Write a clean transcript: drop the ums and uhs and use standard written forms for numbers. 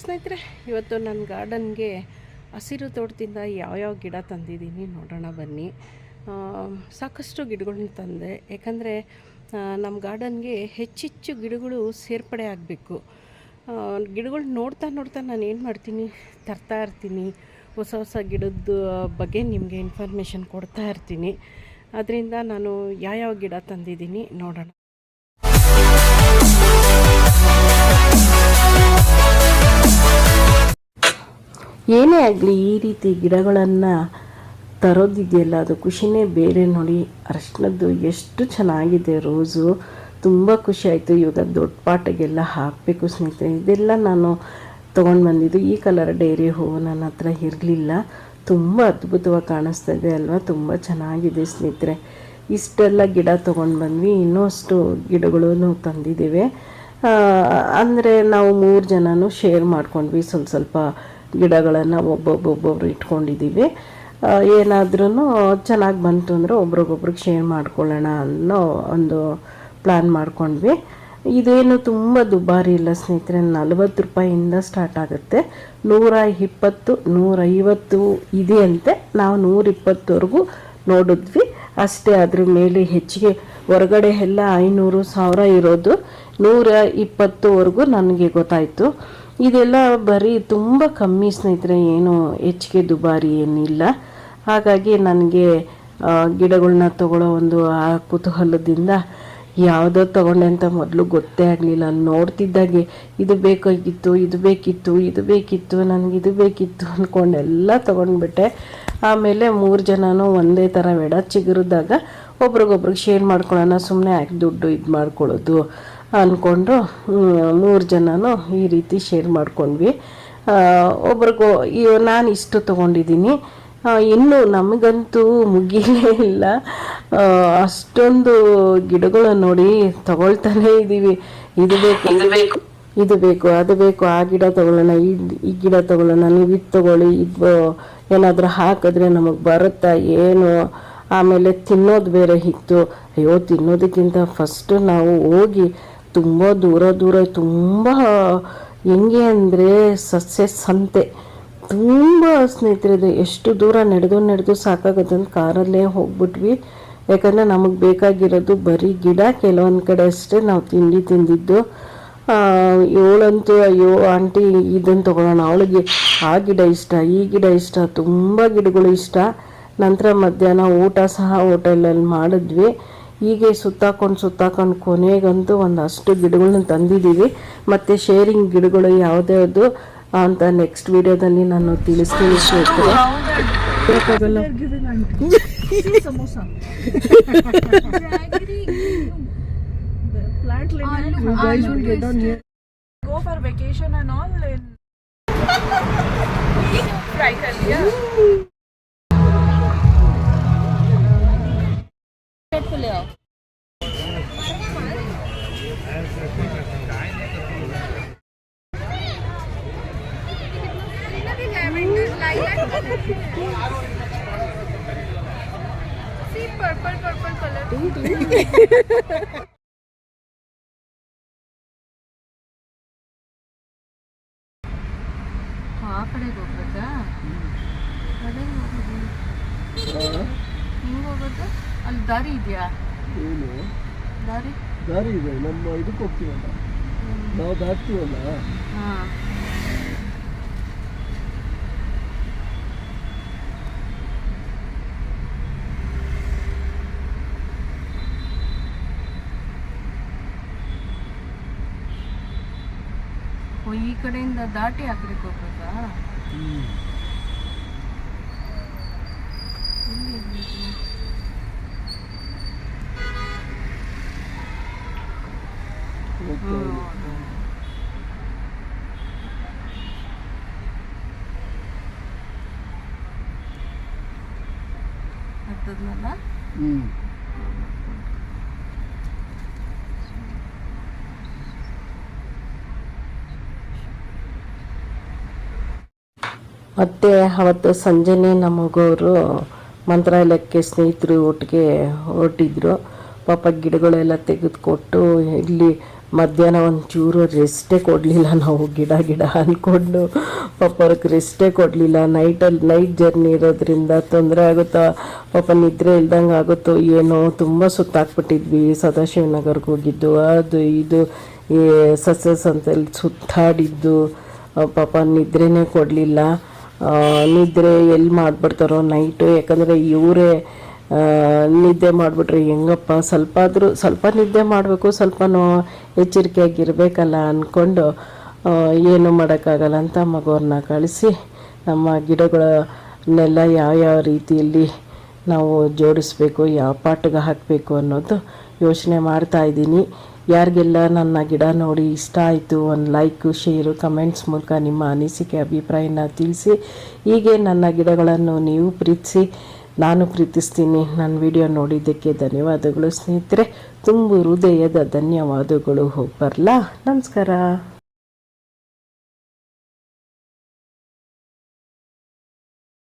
ಸ್ನೇಹಿತರೆ, ಇವತ್ತು ನನ್ನ ಗಾರ್ಡನ್ಗೆ ಹಸಿರು ತೋಟದಿಂದ ಯಾವ್ಯಾವ ಗಿಡ ತಂದಿದ್ದೀನಿ ನೋಡೋಣ ಬನ್ನಿ. ಸಾಕಷ್ಟು ಗಿಡಗಳನ್ನ ತಂದೆ, ಯಾಕಂದರೆ ನಮ್ಮ ಗಾರ್ಡನ್ಗೆ ಹೆಚ್ಚೆಚ್ಚು ಗಿಡಗಳು ಸೇರ್ಪಡೆ ಆಗಬೇಕು. ಗಿಡಗಳು ನೋಡ್ತಾ ನೋಡ್ತಾ ನಾನು ಏನು ಮಾಡ್ತೀನಿ, ತರ್ತಾ ಇರ್ತೀನಿ, ಹೊಸ ಹೊಸ ಗಿಡದ ಬಗ್ಗೆ ನಿಮಗೆ ಇನ್ಫಾರ್ಮೇಷನ್ ಕೊಡ್ತಾ ಇರ್ತೀನಿ. ಅದರಿಂದ ನಾನು ಯಾವ್ಯಾವ ಗಿಡ ತಂದಿದ್ದೀನಿ ನೋಡೋಣ. ಏನೇ ಆಗಲಿ ಈ ರೀತಿ ಗಿಡಗಳನ್ನು ತರೋದಿದೆಯಲ್ಲ, ಅದು ಖುಷಿನೇ ಬೇರೆ. ನೋಡಿ, ಅರಶಿನದ್ದು ಎಷ್ಟು ಚೆನ್ನಾಗಿದೆ ರೋಸು, ತುಂಬ ಖುಷಿ ಆಯಿತು. ಇವಾಗ ದೊಡ್ಡ ಪಾಟಿಗೆಲ್ಲ ಹಾಕಬೇಕು ಸ್ನೇಹಿತರೆ. ಇದೆಲ್ಲ ನಾನು ತೊಗೊಂಡು ಬಂದಿದ್ದು. ಈ ಕಲರ್ ಡೈರಿ ಹೂವು ನನ್ನ ಹತ್ರ ಇರಲಿಲ್ಲ. ತುಂಬ ಅದ್ಭುತವಾಗಿ ಕಾಣಿಸ್ತಾ ಇದೆ ಅಲ್ವಾ, ತುಂಬ ಚೆನ್ನಾಗಿದೆ ಸ್ನೇಹಿತರೆ. ಇಷ್ಟೆಲ್ಲ ಗಿಡ ತೊಗೊಂಡು ಬಂದ್ವಿ, ಇನ್ನೂ ಅಷ್ಟು ಗಿಡಗಳೂ ತಂದಿದ್ದೇವೆ. ಅಂದರೆ ನಾವು 3 ಜನನೂ ಶೇರ್ ಮಾಡ್ಕೊಂಡ್ವಿ. ಸ್ವಲ್ಪ ಗಿಡಗಳನ್ನು ಒಬ್ಬೊಬ್ಬೊಬ್ಬೊಬ್ರು ಇಟ್ಕೊಂಡಿದ್ದೀವಿ. ಏನಾದ್ರೂ ಚೆನ್ನಾಗಿ ಬಂತು ಅಂದರೆ ಒಬ್ರಿಗೊಬ್ರಿಗೆ ಶೇರ್ ಮಾಡ್ಕೊಳ್ಳೋಣ ಅನ್ನೋ ಒಂದು ಪ್ಲ್ಯಾನ್ ಮಾಡ್ಕೊಂಡ್ವಿ. ಇದೇನು ತುಂಬ ದುಬಾರಿ ಇಲ್ಲ ಸ್ನೇಹಿತರೆ, 40 ರೂಪಾಯಿಯಿಂದ ಸ್ಟಾರ್ಟ್ ಆಗುತ್ತೆ. 120, 150 ಇದೆಯಂತೆ. ನಾವು 120ವರೆಗೂ ನೋಡಿದ್ವಿ ಅಷ್ಟೇ. ಅದ್ರ ಮೇಲೆ ಹೆಚ್ಚಿಗೆ ಹೊರಗಡೆ ಎಲ್ಲ 500, 1000 ಇರೋದು 120ವರೆಗೂ ನನಗೆ ಗೊತ್ತಾಯಿತು. ಇದೆಲ್ಲ ಬರೀ ತುಂಬ ಕಮ್ಮಿ ಸ್ನೇಹಿತರೆ, ಏನು ಹೆಚ್ಚಿಗೆ ದುಬಾರಿ ಏನಿಲ್ಲ. ಹಾಗಾಗಿ ನನಗೆ ಗಿಡಗಳನ್ನ ತಗೊಳ್ಳೋ ಒಂದು ಆ ಕುತೂಹಲದಿಂದ ಯಾವುದೋ ತೊಗೊಂಡೆ ಅಂತ ಮೊದಲು ಗೊತ್ತೇ ಆಗಲಿಲ್ಲ. ನೋಡ್ತಿದ್ದಾಗೆ ಇದು ಬೇಕಾಗಿತ್ತು, ಇದು ಬೇಕಿತ್ತು, ಇದು ಬೇಕಿತ್ತು, ನನಗಿದು ಬೇಕಿತ್ತು ಅಂದ್ಕೊಂಡೆಲ್ಲ ತೊಗೊಂಡ್ಬಿಟ್ಟೆ. ಆಮೇಲೆ 3 ಜನನೂ ಒಂದೇ ಥರ ಬೇಡ, ಚಿಗುರಿದಾಗ ಒಬ್ರಿಗೊಬ್ರಿಗೆ ಶೇರ್ ಮಾಡ್ಕೊಳ್ಳೋಣ, ಸುಮ್ಮನೆ ಯಾಕೆ ದುಡ್ಡು ಇದು ಮಾಡ್ಕೊಳ್ಳೋದು ಅಂದ್ಕೊಂಡು 3 ಜನನೂ ಈ ರೀತಿ ಶೇರ್ ಮಾಡ್ಕೊಂಡ್ವಿ. ಒಬ್ರಿಗೂ ನಾನು ಇಷ್ಟು ತೊಗೊಂಡಿದ್ದೀನಿ. ಇನ್ನು ನಮಗಂತೂ ಮುಗಿಲೇ ಇಲ್ಲ, ಅಷ್ಟೊಂದು ಗಿಡಗಳು ನೋಡಿ ತಗೊಳ್ತಾನೇ ಇದ್ದೀವಿ. ಇದು ಬೇಕು, ಇದು ಬೇಕು, ಇದು ಬೇಕು, ಅದು ಬೇಕು, ಆ ಗಿಡ ತೊಗೊಳ್ಳೋಣ, ಈ ಗಿಡ ತೊಗೊಳ್ಳೋಣ, ನೀವು ಇದು ತೊಗೊಳ್ಳಿ, ಇದು ಏನಾದರೂ ಹಾಕಿದ್ರೆ ನಮಗೆ ಬರುತ್ತಾ ಏನು. ಆಮೇಲೆ ತಿನ್ನೋದು ಬೇರೆ ಇತ್ತು. ಅಯ್ಯೋ, ತಿನ್ನೋದಕ್ಕಿಂತ ಫಸ್ಟ್ ನಾವು ಹೋಗಿ ತುಂಬ ದೂರ ತುಂಬ ಹೆಂಗೆ ಅಂದರೆ ಸಸ್ಯ ಸಂತೆ ತುಂಬ ಸ್ನೇಹಿತರೆ, ಎಷ್ಟು ದೂರ ನಡೆದು ಸಾಕಾಗತ್ತಂತ ಕಾರಲ್ಲೇ ಹೋಗ್ಬಿಟ್ವಿ. ಯಾಕಂದರೆ ನಮಗೆ ಬೇಕಾಗಿರೋದು ಬರೀ ಗಿಡ. ಕೆಲವೊಂದು ಕಡೆ ಅಷ್ಟೇ ನಾವು ತಿಂದಿದ್ದು. ಇವಳಂತೂ ಅಯ್ಯೋ ಆಂಟಿ ಇದನ್ನು ತೊಗೊಳ್ಳೋಣ, ಅವಳಿಗೆ ಆ ಗಿಡ ಇಷ್ಟ, ಈ ಗಿಡ ಇಷ್ಟ, ತುಂಬ ಗಿಡಗಳು ಇಷ್ಟ. ನಂತರ ಮಧ್ಯಾಹ್ನ ಊಟ ಸಹ ಹೋಟೆಲಲ್ಲಿ ಮಾಡಿದ್ವಿ. ಹೀಗೆ ಸುತ್ತಾಕೊಂಡು ಕೊನೆಗಂತೂ ಒಂದಷ್ಟು ಗಿಡಗಳನ್ನ ತಂದಿದ್ದೀವಿ. ಮತ್ತು ಶೇರಿಂಗ್ ಗಿಡಗಳು ಯಾವುದ್ಯಾವುದು ಅಂತ ನೆಕ್ಸ್ಟ್ ವಿಡಿಯೋದಲ್ಲಿ ನಾನು ತಿಳಿಸ್ತೀನಿ ಸ್ನೇಹಿತರೆ. Go for vacation and all in right earlier. See purple color. ಆ ಕಡೆಗೆ ಹೋಗ್ಬೇಕಾ? ಹಿಂಗೆ ಹೋಗೋದು? ಅಲ್ಲಿ ದಾರಿ ಇದೆಯಾ? ಏನು ದಾರಿ ಇದೆ, ನಮ್ಮ ಇದಕ್ಕೆ ಹೋಗ್ತೀವಲ್ಲ ನಾವು, ದಾಟ್ತೀವಲ್ಲ. ಹಾಂ, ಈ ಕಡೆಯಿಂದ ದಾಟಿ ಆ ಕಡೆಗೆ ಹೋಗ್ಬೇಕಾ? ಹತ್ತದ್ನಲ್ಲ. ಮತ್ತು ಅವತ್ತು ಸಂಜೆನೇ ನಮಗವರು ಮಂತ್ರಾಲಯಕ್ಕೆ ಸ್ನೇಹಿತರು ಒಟ್ಟಿಗೆ ಹೊರಟಿದ್ರು. ಪಾಪ ಗಿಡಗಳೆಲ್ಲ ತೆಗೆದುಕೊಟ್ಟು ಇಲ್ಲಿ ಮಧ್ಯಾಹ್ನ ಒಂಚೂರು ರೆಸ್ಟೇ ಕೊಡಲಿಲ್ಲ ನಾವು, ಗಿಡ ಅಂದ್ಕೊಂಡು ಪಾಪ ಅವ್ರಿಗೆ ರೆಸ್ಟೇ ಕೊಡಲಿಲ್ಲ. ನೈಟ್ ಜರ್ನಿ ಇರೋದ್ರಿಂದ ತೊಂದರೆ ಆಗುತ್ತಾ, ಪಾಪ ನಿದ್ರೆ ಇಲ್ದಂಗೆ ಆಗುತ್ತೋ ಏನೋ. ತುಂಬ ಸುತ್ತಾಕ್ಬಿಟ್ಟಿದ್ವಿ, ಸದಾಶಿವನಗರ್ಗೆ ಹೋಗಿದ್ದು, ಅದು ಇದು ಈ ಸಕ್ಸಸ್ ಅಂತೇಳಿ ಸುತ್ತಾಡಿದ್ದು. ಪಾಪ ನಿದ್ರೆನೇ ಕೊಡಲಿಲ್ಲ. ನಿದ್ರೆ ಎಲ್ಲಿ ಮಾಡಿಬಿಡ್ತಾರೋ ನೈಟು, ಯಾಕಂದರೆ ಇವರೇ ನಿದ್ದೆ ಮಾಡಿಬಿಟ್ರೆ ಹೆಂಗಪ್ಪ, ಸ್ವಲ್ಪ ನಿದ್ದೆ ಮಾಡಬೇಕು, ಸ್ವಲ್ಪನೂ ಎಚ್ಚರಿಕೆಯಾಗಿರ್ಬೇಕಲ್ಲ ಅಂದ್ಕೊಂಡು ಏನು ಮಾಡೋಕ್ಕಾಗಲ್ಲ ಅಂತ ಮಗುವ್ರನ್ನ ಕಳಿಸಿ ನಮ್ಮ ಗಿಡಗಳನ್ನೆಲ್ಲ ಯಾವ ರೀತಿಯಲ್ಲಿ ನಾವು ಜೋಡಿಸ್ಬೇಕು, ಯಾವ ಪಾಟ್ಗೆ ಹಾಕಬೇಕು ಅನ್ನೋದು ಯೋಚನೆ ಮಾಡ್ತಾಯಿದ್ದೀನಿ. ಯಾರಿಗೆಲ್ಲ ನನ್ನ ಗಿಡ ನೋಡಿ ಇಷ್ಟ ಆಯಿತು, ಒಂದು ಲೈಕು, ಶೇರು, ಕಮೆಂಟ್ಸ್ ಮೂಲಕ ನಿಮ್ಮ ಅನಿಸಿಕೆ ಅಭಿಪ್ರಾಯನ ತಿಳಿಸಿ. ಹೀಗೆ ನನ್ನ ಗಿಡಗಳನ್ನು ನೀವು ಪ್ರೀತಿಸಿ, ನಾನು ಪ್ರೀತಿಸ್ತೀನಿ. ನನ್ನ ವಿಡಿಯೋ ನೋಡಿದ್ದಕ್ಕೆ ಧನ್ಯವಾದಗಳು ಸ್ನೇಹಿತರೆ, ತುಂಬ ಹೃದಯದ ಧನ್ಯವಾದಗಳು. ಹೋಗಿ ಬರಲಾ? ನಮಸ್ಕಾರ.